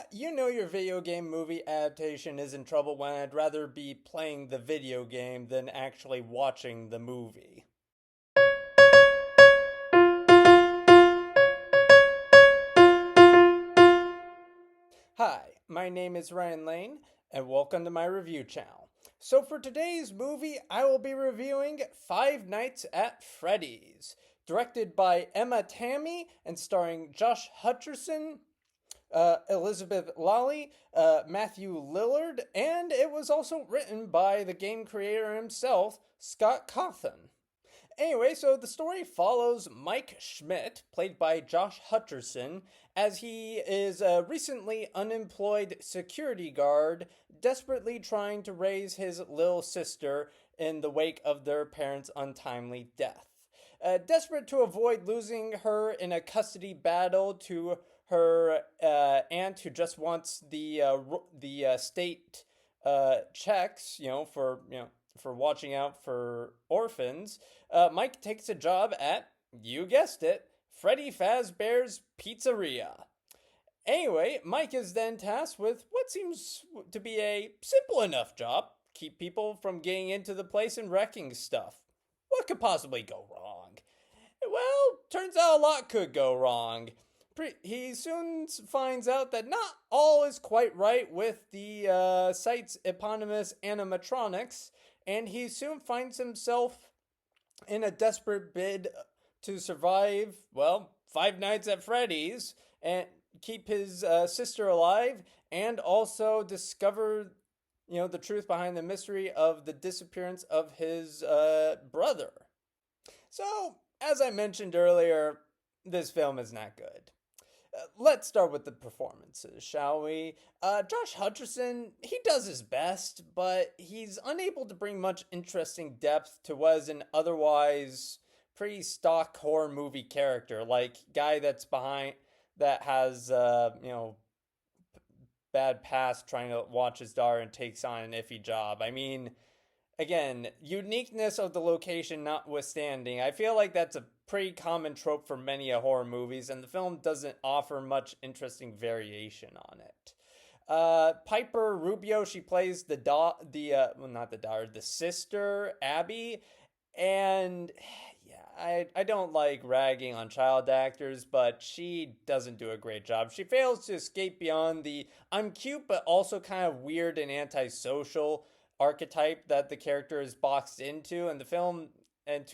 You know your video game movie adaptation is in trouble when I'd rather be playing the video game than actually watching the movie. Hi, my name is Ryan Lane, and welcome to my review channel. So for today's movie, I will be reviewing Five Nights at Freddy's, directed by Emma Tammy and starring Josh Hutcherson, Elizabeth Lally, Matthew Lillard, and it was also written by the game creator himself, Scott Cawthon. Anyway, so the story follows Mike Schmidt, played by Josh Hutcherson, as he is a recently unemployed security guard, desperately trying to raise his little sister in the wake of their parents' untimely death. Desperate to avoid losing her in a custody battle to her aunt, who just wants the state checks, for watching out for orphans. Mike takes a job at, you guessed it, Freddy Fazbear's Pizzeria. Anyway, Mike is then tasked with what seems to be a simple enough job: keep people from getting into the place and wrecking stuff. What could possibly go wrong? Well, turns out a lot could go wrong. He soon finds out that not all is quite right with the site's eponymous animatronics, and he soon finds himself in a desperate bid to survive, well, Five Nights at Freddy's and keep his sister alive, and also discover, the truth behind the mystery of the disappearance of his brother. So, as I mentioned earlier, this film is not good. Let's start with the performances, shall we? Josh Hutcherson, he does his best, but he's unable to bring much interesting depth to what is an otherwise pretty stock horror movie character, like guy that has bad past trying to watch his daughter and takes on an iffy job. I mean, again, uniqueness of the location notwithstanding, I feel like that's a pretty common trope for many horror movies, and the film doesn't offer much interesting variation on it. Piper Rubio, she plays the sister Abby, and yeah, I don't like ragging on child actors, but she doesn't do a great job. She fails to escape beyond the I'm cute but also kind of weird and antisocial archetype that the character is boxed into, and the film and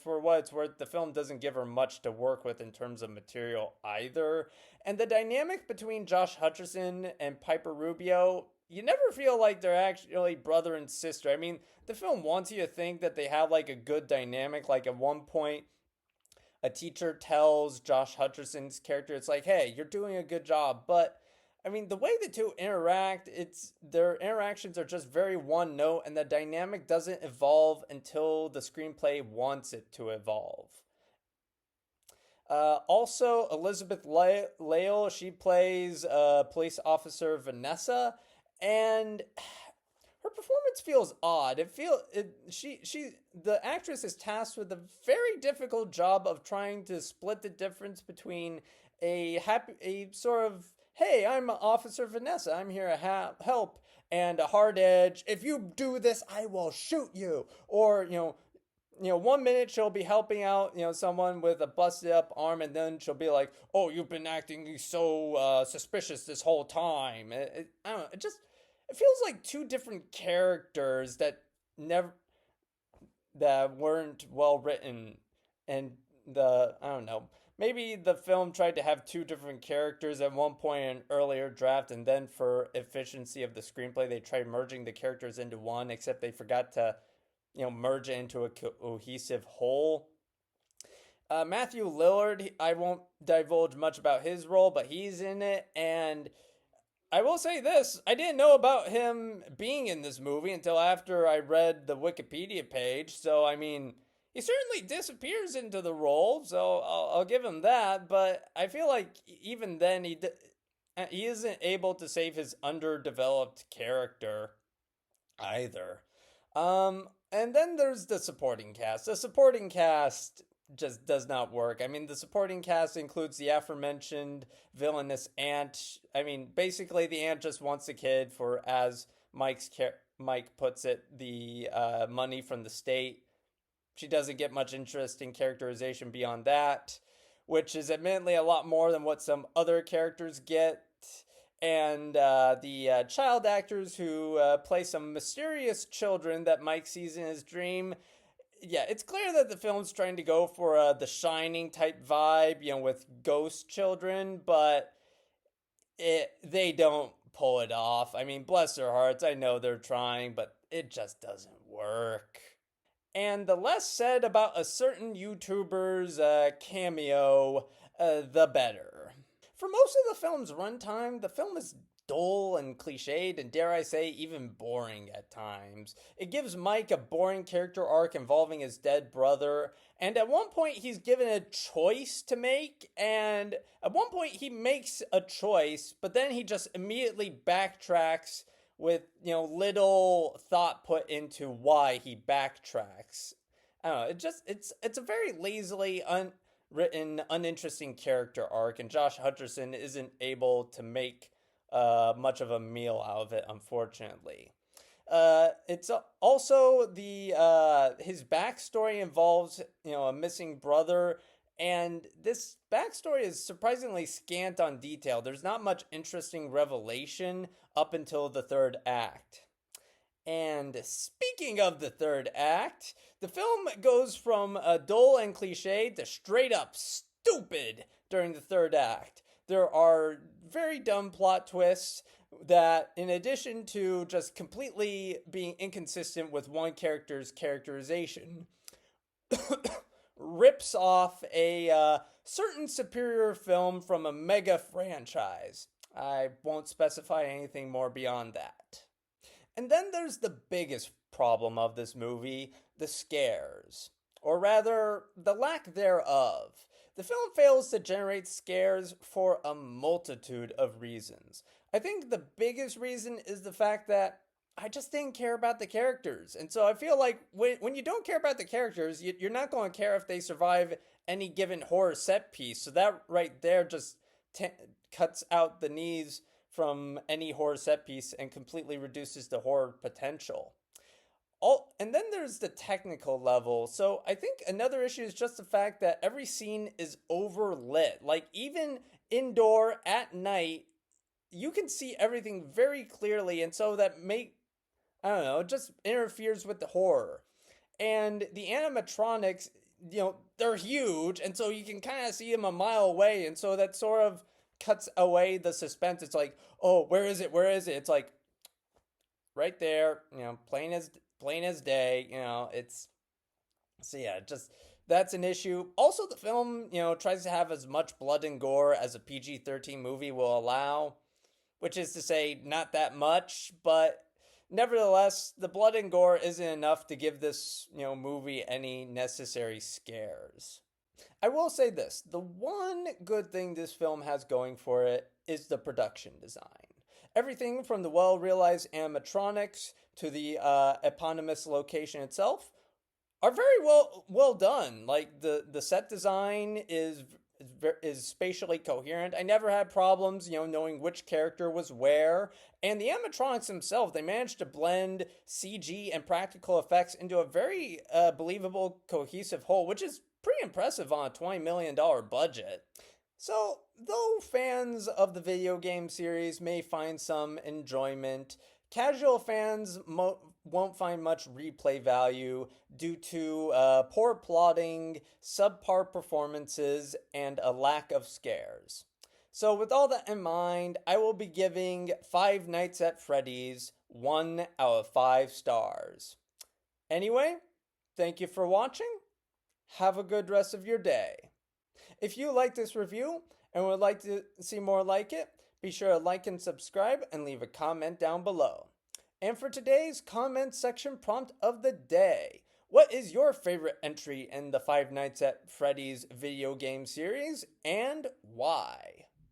for what it's worth, the film doesn't give her much to work with in terms of material either. And the dynamic between Josh Hutcherson and Piper Rubio, you never feel like they're actually brother and sister. I mean, the film wants you to think that they have like a good dynamic. Like at one point, a teacher tells Josh Hutcherson's character, it's like, hey, you're doing a good job. But I mean, the way the two interact, their interactions are just very one note, and the dynamic doesn't evolve until the screenplay wants it to evolve. Also, Elizabeth Lale, she plays police officer Vanessa, and her performance feels odd. The actress is tasked with a very difficult job of trying to split the difference between a sort of, hey, I'm Officer Vanessa, I'm here to help, and a hard edge, if you do this, I will shoot you. Or, 1 minute she'll be helping out, someone with a busted up arm, and then she'll be like, oh, you've been acting so suspicious this whole time. I don't know, it feels like two different characters that weren't well written, and I don't know, maybe the film tried to have two different characters at one point in an earlier draft, and then for efficiency of the screenplay, they tried merging the characters into one, except they forgot to, merge it into a cohesive whole. Matthew Lillard, I won't divulge much about his role, but he's in it, and I will say this, I didn't know about him being in this movie until after I read the Wikipedia page, so I mean, he certainly disappears into the role, so I'll give him that, but I feel like even then he isn't able to save his underdeveloped character either. And then there's the supporting cast. The supporting cast just does not work. I mean, the supporting cast includes the aforementioned villainous aunt. I mean, basically, the aunt just wants a kid for, as Mike puts it, the money from the state. She doesn't get much interesting characterization beyond that, which is admittedly a lot more than what some other characters get. And the child actors who play some mysterious children that Mike sees in his dream, yeah, it's clear that the film's trying to go for the Shining type vibe, with ghost children, but they don't pull it off. I mean, bless their hearts, I know they're trying, but it just doesn't work. And the less said about a certain YouTuber's cameo, the better. For most of the film's runtime, the film is dull and cliched, and dare I say, even boring at times. It gives Mike a boring character arc involving his dead brother, and at one point he's given a choice to make, and at one point he makes a choice, but then he just immediately backtracks with, little thought put into why he backtracks. I don't know, it's a very lazily written, uninteresting character arc, and Josh Hutcherson isn't able to make much of a meal out of it, unfortunately. It's also the his backstory involves a missing brother, and this backstory is surprisingly scant on detail. There's not much interesting revelation up until the third act. And speaking of the third act, the film goes from dull and cliche to straight up stupid during the third act. There are very dumb plot twists that, in addition to just completely being inconsistent with one character's characterization, rips off a certain superior film from a mega franchise. I won't specify anything more beyond that. And then there's the biggest problem of this movie, the scares. Or rather, the lack thereof. The film fails to generate scares for a multitude of reasons. I think the biggest reason is the fact that I just didn't care about the characters. And so I feel like when you don't care about the characters, you're not going to care if they survive any given horror set piece. So that right there just cuts out the knees from any horror set piece and completely reduces the horror potential. And then there's the technical level. So I think another issue is just the fact that every scene is overlit. Like, even indoor at night, you can see everything very clearly, and so that it just interferes with the horror. And the animatronics, they're huge, and so you can kind of see them a mile away, and so that sort of cuts away the suspense. It's like, oh, where is it? Where is it? It's like right there, plain as day. That's an issue. Also, the film, tries to have as much blood and gore as a PG-13 movie will allow, which is to say, not that much, but nevertheless, the blood and gore isn't enough to give this, movie any necessary scares. I will say this, the one good thing this film has going for it is the production design. Everything from the well-realized animatronics to the eponymous location itself are very well done. Like, the set design is spatially coherent. I never had problems, knowing which character was where. And the animatronics themselves, they managed to blend CG and practical effects into a very believable, cohesive whole, which is pretty impressive on a $20 million budget. So, though fans of the video game series may find some enjoyment, casual fans won't find much replay value due to poor plotting, subpar performances, and a lack of scares. So with all that in mind, I will be giving Five Nights at Freddy's 1 out of 5 stars. Anyway, thank you for watching. Have a good rest of your day. If you like this review and would like to see more like it, be sure to like and subscribe and leave a comment down below. And for today's comment section prompt of the day, what is your favorite entry in the Five Nights at Freddy's video game series and why?